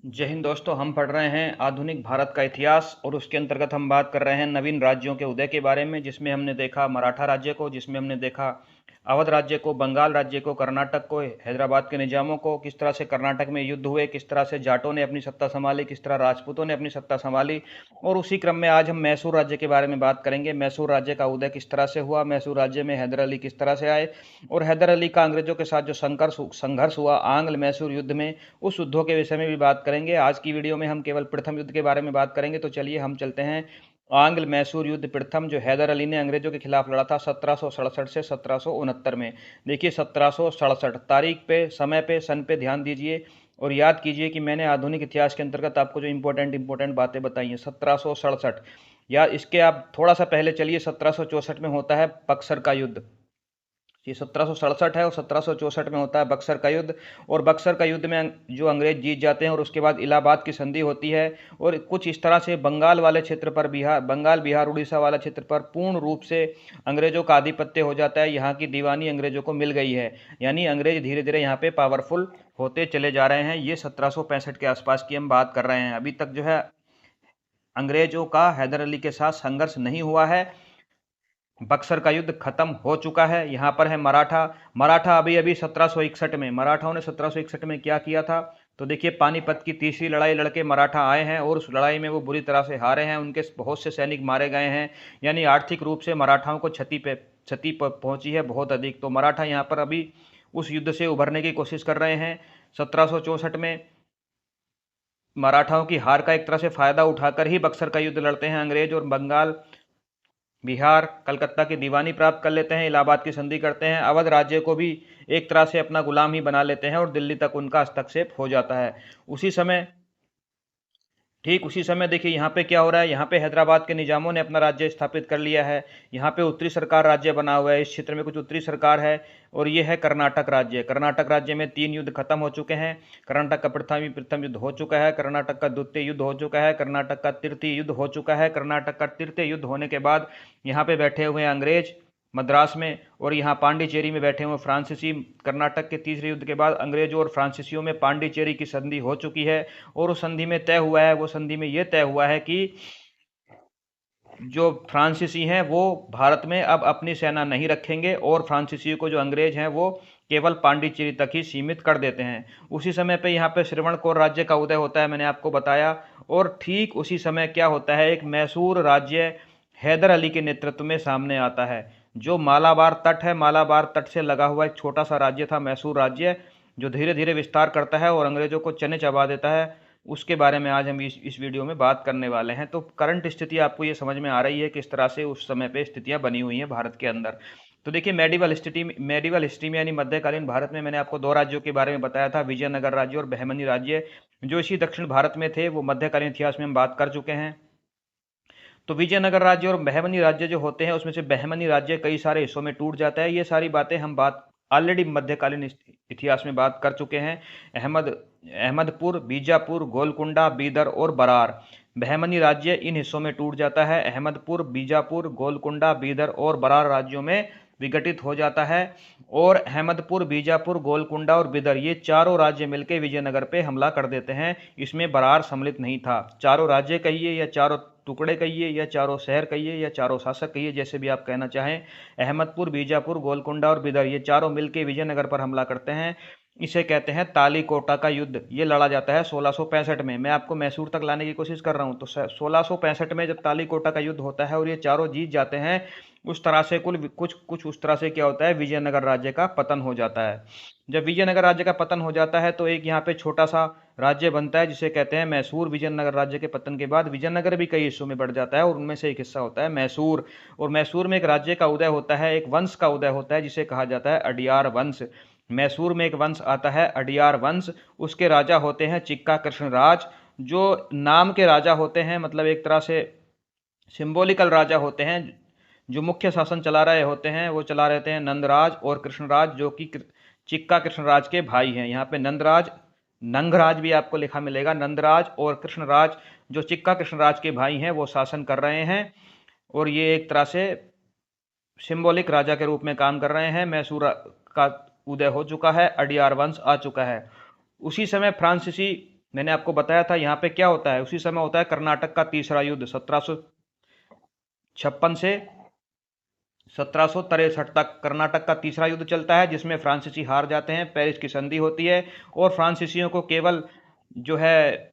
जय हिंद दोस्तों। हम पढ़ रहे हैं आधुनिक भारत का इतिहास और उसके अंतर्गत हम बात कर रहे हैं नवीन राज्यों के उदय के बारे में, जिसमें हमने देखा मराठा राज्य को, जिसमें हमने देखा अवध राज्य को, बंगाल राज्य को, कर्नाटक को, हैदराबाद के निजामों को, किस तरह से कर्नाटक में युद्ध हुए, किस तरह से जाटों ने अपनी सत्ता संभाली, किस तरह राजपूतों ने अपनी सत्ता संभाली। और उसी क्रम में आज हम मैसूर राज्य के बारे में बात करेंगे। मैसूर राज्य का उदय किस तरह से हुआ, मैसूर राज्य में हैदर अली किस तरह से आए, और हैदर अली का अंग्रेजों के साथ जो संघर्ष हुआ आंग्ल मैसूर युद्ध में, उस युद्धों के विषय में भी बात करेंगे। आज की वीडियो में हम केवल प्रथम युद्ध के बारे में बात करेंगे। तो चलिए हम चलते हैं आंग्ल मैसूर युद्ध प्रथम, जो हैदर अली ने अंग्रेजों के खिलाफ लड़ा था 1767 से 1769 में। देखिए 1767 तारीख पे, समय पे, सन पे ध्यान दीजिए और याद कीजिए कि मैंने आधुनिक इतिहास के अंतर्गत आपको जो इंपॉर्टेंट बातें बताई हैं। 1767 या इसके आप थोड़ा सा पहले चलिए, 1764 में होता है बक्सर का युद्ध। ये 1767 है और 1764 में होता है बक्सर का युद्ध। और बक्सर का युद्ध में जो अंग्रेज जीत जाते हैं और उसके बाद इलाहाबाद की संधि होती है। और कुछ इस तरह से बंगाल वाले क्षेत्र पर, बंगाल बिहार उड़ीसा वाला क्षेत्र पर पूर्ण रूप से अंग्रेजों का आधिपत्य हो जाता है। यहाँ की दीवानी अंग्रेजों को मिल गई है, यानी अंग्रेज धीरे धीरे यहाँ पे पावरफुल होते चले जा रहे हैं। ये 1765 के आसपास की हम बात कर रहे हैं। अभी तक जो है अंग्रेजों का हैदर अली के साथ संघर्ष नहीं हुआ है। बक्सर का युद्ध खत्म हो चुका है। यहाँ पर है मराठा। मराठा अभी अभी 1761 में, मराठाओं ने 1761 में क्या किया था, तो देखिए पानीपत की तीसरी लड़ाई लड़के मराठा आए हैं और उस लड़ाई में वो बुरी तरह से हारे हैं। उनके बहुत से सैनिक मारे गए हैं, यानी आर्थिक रूप से मराठाओं को क्षति पहुंची है बहुत अधिक। तो मराठा यहाँ पर अभी उस युद्ध से उभरने की कोशिश कर रहे हैं। 1764 में मराठाओं की हार का एक तरह से फायदा उठाकर ही बक्सर का युद्ध लड़ते हैं अंग्रेज, और बंगाल बिहार कलकत्ता की दीवानी प्राप्त कर लेते हैं, इलाहाबाद की संधि करते हैं, अवध राज्य को भी एक तरह से अपना गुलाम ही बना लेते हैं और दिल्ली तक उनका हस्तक्षेप हो जाता है। उसी समय, ठीक उसी समय देखिए यहाँ पे क्या हो रहा है। यहाँ पे हैदराबाद के निजामों ने अपना राज्य स्थापित कर लिया है। यहाँ पे उत्तरी सरकार राज्य बना हुआ है, इस क्षेत्र में कुछ उत्तरी सरकार है। और ये है कर्नाटक राज्य। कर्नाटक राज्य में 3 युद्ध खत्म हो चुके हैं। कर्नाटक का प्रथम युद्ध हो चुका है, कर्नाटक का द्वितीय युद्ध हो चुका है, कर्नाटक का तृतीय युद्ध हो चुका है। कर्नाटक का तृतीय युद्ध होने के बाद यहाँ पे बैठे हुए हैं अंग्रेज मद्रास में, और यहाँ पांडिचेरी में बैठे हुए फ्रांसीसी। कर्नाटक के तीसरे युद्ध के बाद अंग्रेजों और फ्रांसीसियों में पांडिचेरी की संधि हो चुकी है। और उस संधि में तय हुआ है, वो संधि में ये तय हुआ है कि जो फ्रांसीसी हैं वो भारत में अब अपनी सेना नहीं रखेंगे, और फ्रांसीसियों को जो अंग्रेज हैं वो केवल पांडिचेरी तक ही सीमित कर देते हैं। उसी समय पे यहाँ पे श्रवणकोर राज्य का उदय होता है, मैंने आपको बताया। और ठीक उसी समय क्या होता है, एक मैसूर राज्य हैदर अली के नेतृत्व में सामने आता है। जो मालाबार तट है, मालाबार तट से लगा हुआ एक छोटा सा राज्य था मैसूर राज्य, जो धीरे धीरे विस्तार करता है और अंग्रेजों को चने चबा देता है। उसके बारे में आज हम इस वीडियो में बात करने वाले हैं। तो करंट स्थिति आपको ये समझ में आ रही है किस तरह से उस समय पे स्थितियां बनी हुई हैं भारत के अंदर। तो देखिए मेडिवल हिस्ट्री में यानी मध्यकालीन भारत में मैंने आपको 2 राज्यों के बारे में बताया था, विजयनगर राज्य और बहमनी राज्य, जो इसी दक्षिण भारत में थे। वो मध्यकालीन इतिहास में हम बात कर चुके हैं। तो विजयनगर राज्य और बहमनी राज्य जो होते हैं, उसमें से बहमनी राज्य कई सारे हिस्सों में टूट जाता है। ये सारी बातें हम बात ऑलरेडी मध्यकालीन इतिहास में बात कर चुके हैं। अहमदपुर, बीजापुर, गोलकुंडा, बीदर और बरार, बहमनी राज्य इन हिस्सों में टूट जाता है। अहमदपुर, बीजापुर, गोलकुंडा, बीदर और बरार राज्यों में विघटित हो जाता है। और अहमदपुर, बीजापुर, गोलकुंडा और बीदर, ये चारों राज्य मिलकर विजयनगर पे हमला कर देते हैं। इसमें बरार सम्मिलित नहीं था। चारों राज्य कहिए या चारों टुकड़े कहिए या चारों शहर कहिए या चारों शासक कहिए, जैसे भी आप कहना चाहें, अहमदपुर, बीजापुर, गोलकुंडा और बीदर, ये चारों मिलकर विजयनगर पर हमला करते हैं। इसे कहते हैं तालीकोटा का युद्ध। ये लड़ा जाता है 1665 में। मैं आपको मैसूर तक लाने की कोशिश कर रहा हूं। तो 1665 में जब तालीकोटा का युद्ध होता है और ये चारों जीत जाते हैं, उस तरह से कुछ कुछ उस तरह से क्या होता है, विजयनगर राज्य का पतन हो जाता है। जब विजयनगर राज्य का पतन हो जाता है तो एक यहाँ पे छोटा सा राज्य बनता है जिसे कहते हैं मैसूर। विजयनगर राज्य के पतन के बाद विजयनगर भी कई हिस्सों में बढ़ जाता है और उनमें से एक हिस्सा होता है मैसूर। और मैसूर में एक राज्य का उदय होता है, एक वंश का उदय होता है जिसे कहा जाता है अडियार वंश। मैसूर में एक वंश आता है अडियार वंश। उसके राजा होते हैं चिक्का कृष्णराज। जो नाम के राजा होते हैं, मतलब एक तरह से सिंबॉलिकल राजा होते हैं। जो मुख्य शासन चला रहे होते हैं वो चला रहते हैं नंदराज और कृष्णराज, जो कि चिक्का कृष्णराज के भाई हैं। यहाँ पे नंदराज, नंगराज भी आपको लिखा मिलेगा। नंदराज और कृष्णराज जो चिक्का कृष्णराज के भाई हैं वो शासन कर रहे हैं, और ये एक तरह से सिंबॉलिक राजा के रूप में काम कर रहे हैं। मैसूर का उदय हो चुका है, अडियार वंश आ चुका है। उसी समय फ्रांसीसी मैंने आपको बताया था यहाँ पे क्या होता है, उसी समय होता है कर्नाटक का तीसरा युद्ध 1756 से 1763 तक कर्नाटक का तीसरा युद्ध चलता है, जिसमें फ्रांसीसी हार जाते हैं, पेरिस की संधि होती है और फ्रांसीसियों को केवल जो है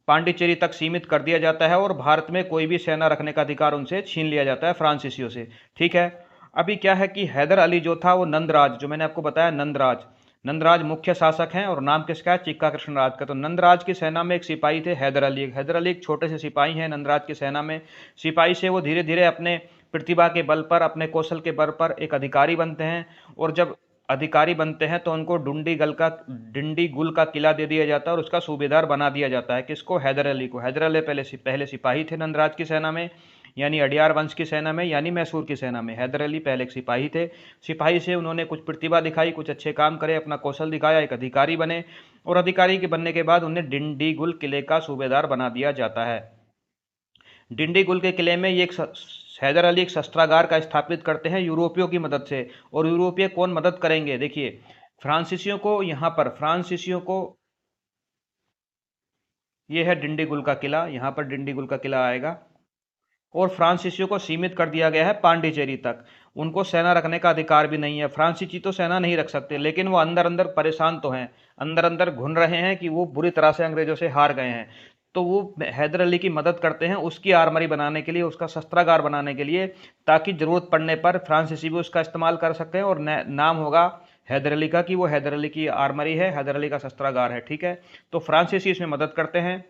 पांडिचेरी तक सीमित कर दिया जाता है और भारत में कोई भी सेना रखने का अधिकार उनसे छीन लिया जाता है फ्रांसीसियों से। ठीक है। अभी क्या है कि हैदर अली जो था वो नंदराज, जो मैंने आपको बताया नंदराज, नंदराज मुख्य शासक हैं और नाम किसका है, चिक्का कृष्ण राज का। तो नंदराज की सेना में एक सिपाही थे हैदर अली। हैदर अली एक छोटे से सिपाही हैं नंदराज की सेना में। सिपाही से वो धीरे धीरे अपने प्रतिभा के बल पर, अपने कौशल के बल पर एक अधिकारी बनते हैं और जब अधिकारी बनते हैं तो उनको डिंडी गुल का किला दे दिया जाता है और उसका सूबेदार बना दिया जाता है। किसको, हैदर अली को। हैदर अली पहले सिपाही थे नंदराज की सेना में, यानी अडियार वंश की सेना में, यानी मैसूर की सेना में। हैदर अली पहले एक सिपाही थे। सिपाही से उन्होंने कुछ प्रतिभा दिखाई, कुछ अच्छे काम करे, अपना कौशल दिखाया, एक अधिकारी बने और अधिकारी के बनने के बाद उन्हें डिंडीगुल किले का सूबेदार बना दिया जाता है। डिंडीगुल के किले में ये हैदर अली एक शस्त्रागार का स्थापित करते हैं यूरोपियों की मदद से। और यूरोपीय कौन मदद करेंगे, देखिए फ्रांसीसियों को, यहाँ पर फ्रांसीसियों को, ये है डिंडीगुल का किला, यहाँ पर डिंडीगुल का किला आएगा और फ्रांसीसियों को सीमित कर दिया गया है पांडिचेरी तक। उनको सेना रखने का अधिकार भी नहीं है। फ्रांसीसी तो सेना नहीं रख सकते, लेकिन वो अंदर अंदर परेशान तो हैं, अंदर अंदर घुन रहे हैं कि वो बुरी तरह से अंग्रेजों से हार गए हैं। तो वो हैदर अली की मदद करते हैं उसकी आर्मरी बनाने के लिए, उसका शस्त्रागार बनाने के लिए, ताकि जरूरत पड़ने पर फ्रांसीसी भी उसका इस्तेमाल कर सकते हैं और नाम होगा हैदर अली का कि वो हैदर अली की आर्मरी है, हैदर अली का शस्त्रागार है। ठीक है। तो फ्रांसीसी इसमें मदद करते हैं,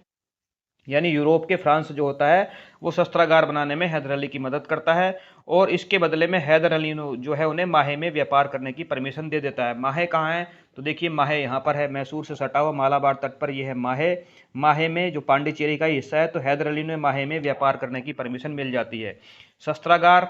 यानी यूरोप के फ्रांस जो होता है वो शस्त्रागार बनाने में हैदर अली की मदद करता है और इसके बदले में हैदर अली जो है उन्हें माहे में व्यापार करने की परमिशन दे देता है। माहे कहाँ है, तो देखिए माहे यहाँ पर है, मैसूर से सटा हुआ मालाबार तट पर ये है माहे। माहे में जो पांडिचेरी का हिस्सा है, तो हैदर अली ने माहे में व्यापार करने की परमिशन मिल जाती है। शस्त्रागार,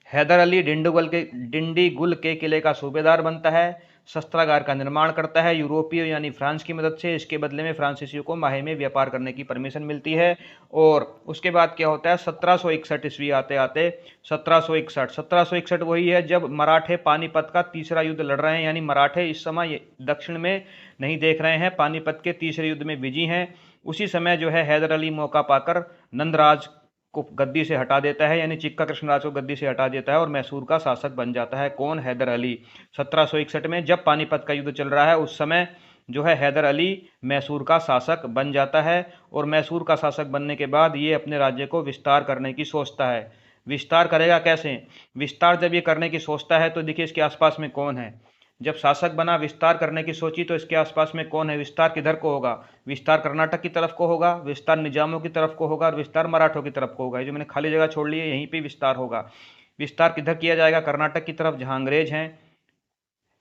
हैदर अली डिंडीगुल के किले का सूबेदार बनता है, शस्त्रागार का निर्माण करता है यूरोपीय यानी फ्रांस की मदद से। इसके बदले में फ्रांसीसियों को माहे में व्यापार करने की परमिशन मिलती है। और उसके बाद क्या होता है, 1761 ईस्वी आते आते 1761 वही है जब मराठे पानीपत का तीसरा युद्ध लड़ रहे हैं, यानी मराठे इस समय दक्षिण में नहीं देख रहे हैं, पानीपत के तीसरे युद्ध में बिजी हैं। उसी समय जो है हैदर अली मौका पाकर नंदराज को गद्दी से हटा देता है, यानी चिक्का कृष्णराज को गद्दी से हटा देता है और मैसूर का शासक बन जाता है। कौन, हैदर अली। 1761 में जब पानीपत का युद्ध चल रहा है उस समय जो है हैदर अली मैसूर का शासक बन जाता है और मैसूर का शासक बनने के बाद ये अपने राज्य को विस्तार करने की सोचता है। विस्तार करेगा कैसे, विस्तार जब ये करने की सोचता है तो देखिए इसके आसपास में कौन है। जब शासक बना, विस्तार करने की सोची, तो इसके आसपास में कौन है, विस्तार किधर को होगा, विस्तार कर्नाटक की तरफ को होगा, विस्तार निजामों की तरफ को होगा और विस्तार मराठों की तरफ को होगा। ये जो मैंने खाली जगह छोड़ ली है यहीं पे विस्तार होगा। विस्तार किधर किया जाएगा, कर्नाटक की तरफ जहां अंग्रेज हैं,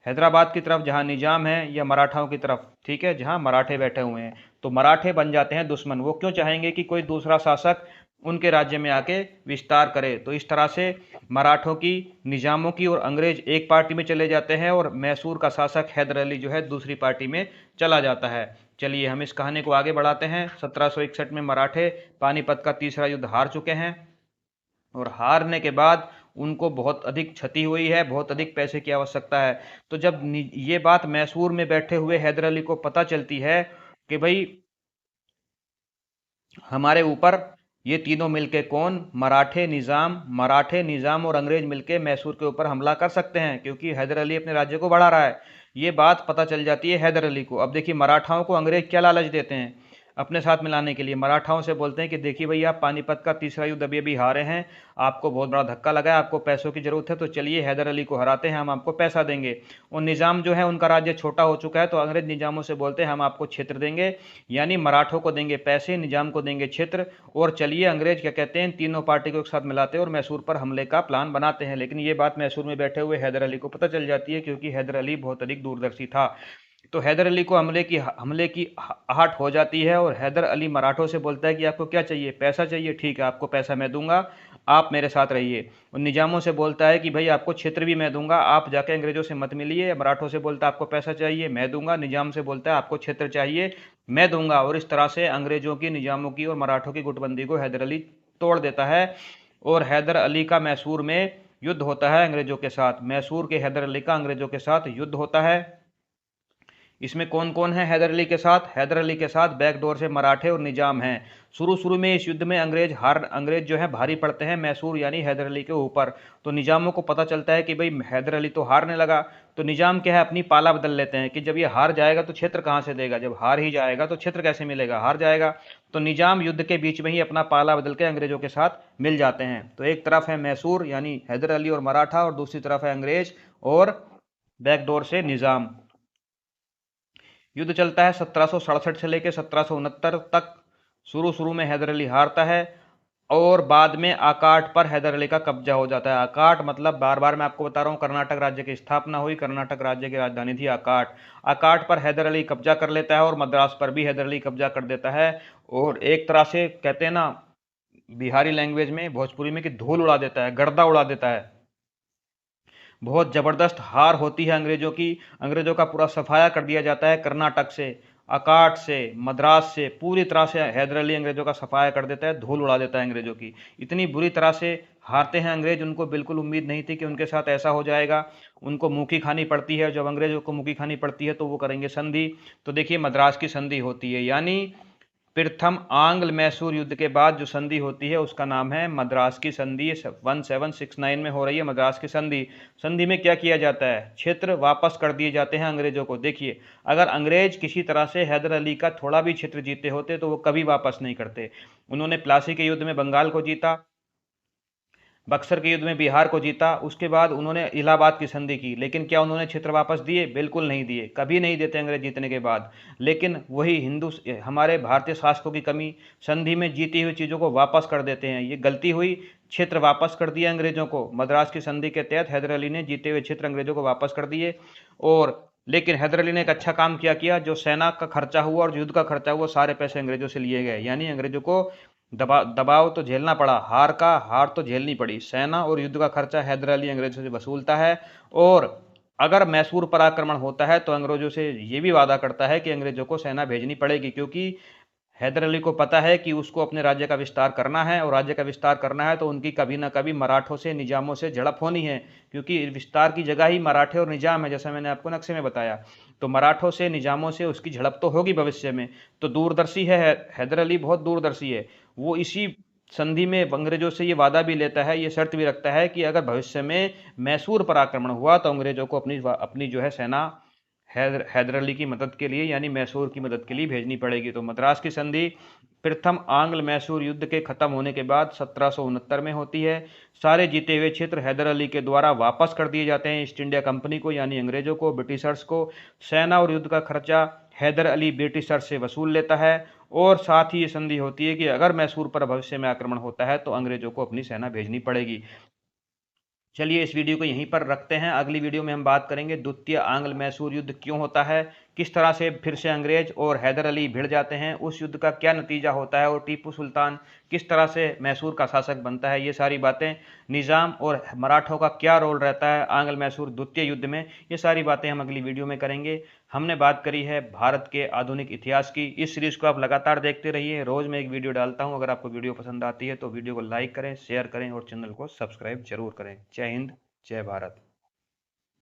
हैदराबाद की तरफ जहां निजाम है, या मराठाओं की तरफ, ठीक है, जहां मराठे बैठे हुए हैं। तो मराठे बन जाते हैं दुश्मन। वो क्यों चाहेंगे कि कोई दूसरा शासक उनके राज्य में आके विस्तार करे। तो इस तरह से मराठों की, निजामों की और अंग्रेज एक पार्टी में चले जाते हैं और मैसूर का शासक हैदर अली जो है दूसरी पार्टी में चला जाता है। चलिए हम इस कहानी को आगे बढ़ाते हैं। 1761 में मराठे पानीपत का तीसरा युद्ध हार चुके हैं और हारने के बाद उनको बहुत अधिक क्षति हुई है, बहुत अधिक पैसे की आवश्यकता है। तो जब ये बात मैसूर में बैठे हुए हैदर अली को पता चलती है कि भाई हमारे ऊपर ये तीनों मिलके कौन, मराठे निजाम और अंग्रेज मिलके मैसूर के ऊपर हमला कर सकते हैं, क्योंकि हैदर अली अपने राज्य को बढ़ा रहा है। ये बात पता चल जाती है हैदर अली को। अब देखिए मराठाओं को अंग्रेज क्या लालच देते हैं अपने साथ मिलाने के लिए। मराठाओं से बोलते हैं कि देखिए भैया आप पानीपत का तीसरा युद्ध अभी अभी हारे हैं, आपको बहुत बड़ा धक्का लगा है, आपको पैसों की जरूरत है, तो चलिए हैदर अली को हराते हैं, हम आपको पैसा देंगे। और निजाम जो है उनका राज्य छोटा हो चुका है, तो अंग्रेज निजामों से बोलते हैं हम आपको क्षेत्र देंगे, यानी मराठों को देंगे पैसे, निजाम को देंगे क्षेत्र। और चलिए अंग्रेज क्या कहते हैं, तीनों पार्टी को एक साथ मिलाते हैं और मैसूर पर हमले का प्लान बनाते हैं। लेकिन ये बात मैसूर में बैठे हुए हैदर अली को पता चल जाती है, क्योंकि हैदर अली बहुत अधिक दूरदर्शी था। तो हैदर अली को हमले की आहट हो जाती है और हैदर अली मराठों से बोलता है कि आपको क्या चाहिए, पैसा चाहिए, ठीक है आपको पैसा मैं दूंगा, आप मेरे साथ रहिए। और निजामों से बोलता है कि भाई आपको क्षेत्र भी मैं दूंगा, आप जाके अंग्रेजों से मत मिलिए। मराठों से बोलता है आपको पैसा चाहिए, मैं दूंगा। निजाम से बोलता है आपको क्षेत्र चाहिए, मैं दूंगा। और इस तरह से अंग्रेजों की, निजामों की और मराठों की गुटबंदी को हैदर अली तोड़ देता है और हैदर अली का मैसूर में युद्ध होता है अंग्रेजों के साथ। मैसूर के हैदर अली का अंग्रेजों के साथ युद्ध होता है। इसमें कौन कौन है हैदर अली के साथ? हैदर अली के साथ बैकडोर से मराठे और निजाम हैं। शुरू शुरू में इस युद्ध में अंग्रेज जो है भारी पड़ते हैं मैसूर यानी हैदर अली के ऊपर। तो निजामों को पता चलता है कि भाई हैदर अली तो हारने लगा, तो निजाम क्या है अपनी पाला बदल लेते हैं कि जब ये हार जाएगा तो क्षेत्र कहाँ से देगा, जब हार ही जाएगा तो क्षेत्र कैसे मिलेगा, हार जाएगा। तो निजाम युद्ध के बीच में ही अपना पाला बदल के अंग्रेजों के साथ मिल जाते हैं। तो एक तरफ है मैसूर यानी हैदर अली और मराठा, और दूसरी तरफ है अंग्रेज और बैकडोर से निजाम। युद्ध चलता है 1767 से लेकर 1769 तक। शुरू शुरू में हैदर अली हारता है और बाद में आकाट पर हैदर अली का कब्जा हो जाता है। आकाट मतलब बार बार मैं आपको बता रहा हूँ कर्नाटक राज्य की स्थापना हुई, कर्नाटक राज्य की राजधानी थी आकाट। आकाट पर हैदर अली कब्जा कर लेता है और मद्रास पर भी हैदर अली कब्जा कर देता है, और एक तरह से कहते हैं ना बिहारी लैंग्वेज में भोजपुरी में कि धूल उड़ा देता है, गर्दा उड़ा देता है। बहुत जबरदस्त हार होती है अंग्रेजों की। अंग्रेजों का पूरा सफाया कर दिया जाता है कर्नाटक से, अकाट से, मद्रास से, पूरी तरह से हैदर अली अंग्रेजों का सफाया कर देता है, धूल उड़ा देता है अंग्रेजों की। इतनी बुरी तरह से हारते हैं अंग्रेज, उनको बिल्कुल उम्मीद नहीं थी कि उनके साथ ऐसा हो जाएगा। उनको मुँह खानी पड़ती है, जब अंग्रेजों को मुँह खानी पड़ती है तो वो करेंगे संधि। तो देखिए मद्रास की संधि होती है, यानी प्रथम आंग्ल मैसूर युद्ध के बाद जो संधि होती है उसका नाम है मद्रास की संधि। 1769 में हो रही है मद्रास की संधि। संधि में क्या किया जाता है, क्षेत्र वापस कर दिए जाते हैं अंग्रेजों को। देखिए अगर अंग्रेज किसी तरह से हैदर अली का थोड़ा भी क्षेत्र जीते होते तो वो कभी वापस नहीं करते। उन्होंने प्लासी के युद्ध में बंगाल को जीता, बक्सर के युद्ध में बिहार को जीता, उसके बाद उन्होंने इलाहाबाद की संधि की, लेकिन क्या उन्होंने क्षेत्र वापस दिए? बिल्कुल नहीं दिए, कभी नहीं देते अंग्रेज जीतने के बाद। लेकिन वही हमारे भारतीय शासकों की कमी, संधि में जीती हुई चीज़ों को वापस कर देते हैं, ये गलती हुई। क्षेत्र वापस कर दिया अंग्रेजों को, मद्रास की संधि के तहत हैदर अली ने जीते हुए क्षेत्र अंग्रेजों को वापस कर दिए। और लेकिन हैदर अली ने एक अच्छा काम किया, जो सेना का खर्चा हुआ और युद्ध का खर्चा हुआ सारे पैसे अंग्रेजों से लिए गए, यानी अंग्रेजों को दबाव तो झेलना पड़ा, हार तो झेलनी पड़ी। सेना और युद्ध का खर्चा हैदर अली अंग्रेजों से वसूलता है, और अगर मैसूर पर आक्रमण होता है तो अंग्रेजों से ये भी वादा करता है कि अंग्रेजों को सेना भेजनी पड़ेगी, क्योंकि हैदर अली को पता है कि उसको अपने राज्य का विस्तार करना है, और राज्य का विस्तार करना है तो उनकी कभी ना कभी मराठों से, निजामों से झड़प होनी है, क्योंकि विस्तार की जगह ही मराठे और निजाम है, जैसा मैंने आपको नक्शे में बताया। तो मराठों से, निजामों से उसकी झड़प तो होगी भविष्य में। तो दूरदर्शी है हैदर अली, बहुत दूरदर्शी है। वो इसी संधि में अंग्रेजों से ये वादा भी लेता है, ये शर्त भी रखता है कि अगर भविष्य में मैसूर पर आक्रमण हुआ तो अंग्रेजों को अपनी जो है सेना हैदर अली की मदद के लिए यानी मैसूर की मदद के लिए भेजनी पड़ेगी। तो मद्रास की संधि प्रथम आंग्ल मैसूर युद्ध के खत्म होने के बाद 1769 में होती है। सारे जीते हुए क्षेत्र हैदर अली के द्वारा वापस कर दिए जाते हैं ईस्ट इंडिया कंपनी को, यानी अंग्रेजों को, ब्रिटिशर्स को। सेना और युद्ध का खर्चा हैदर अली ब्रिटिशर्स से वसूल लेता है, और साथ ही ये संधि होती है कि अगर मैसूर पर भविष्य में आक्रमण होता है तो अंग्रेजों को अपनी सेना भेजनी पड़ेगी। चलिए इस वीडियो को यहीं पर रखते हैं, अगली वीडियो में हम बात करेंगे द्वितीय आंग्ल मैसूर युद्ध क्यों होता है, किस तरह से फिर से अंग्रेज और हैदर अली भिड़ जाते हैं, उस युद्ध का क्या नतीजा होता है, और टीपू सुल्तान किस तरह से मैसूर का शासक बनता है। ये सारी बातें, निज़ाम और मराठों का क्या रोल रहता है आंग्ल मैसूर द्वितीय युद्ध में, ये सारी बातें हम अगली वीडियो में करेंगे। हमने बात करी है भारत के आधुनिक इतिहास की। इस सीरीज़ को आप लगातार देखते रहिए, रोज़ मैं एक वीडियो डालता हूँ। अगर आपको वीडियो पसंद आती है तो वीडियो को लाइक करें, शेयर करें और चैनल को सब्सक्राइब जरूर करें। जय हिंद, जय भारत।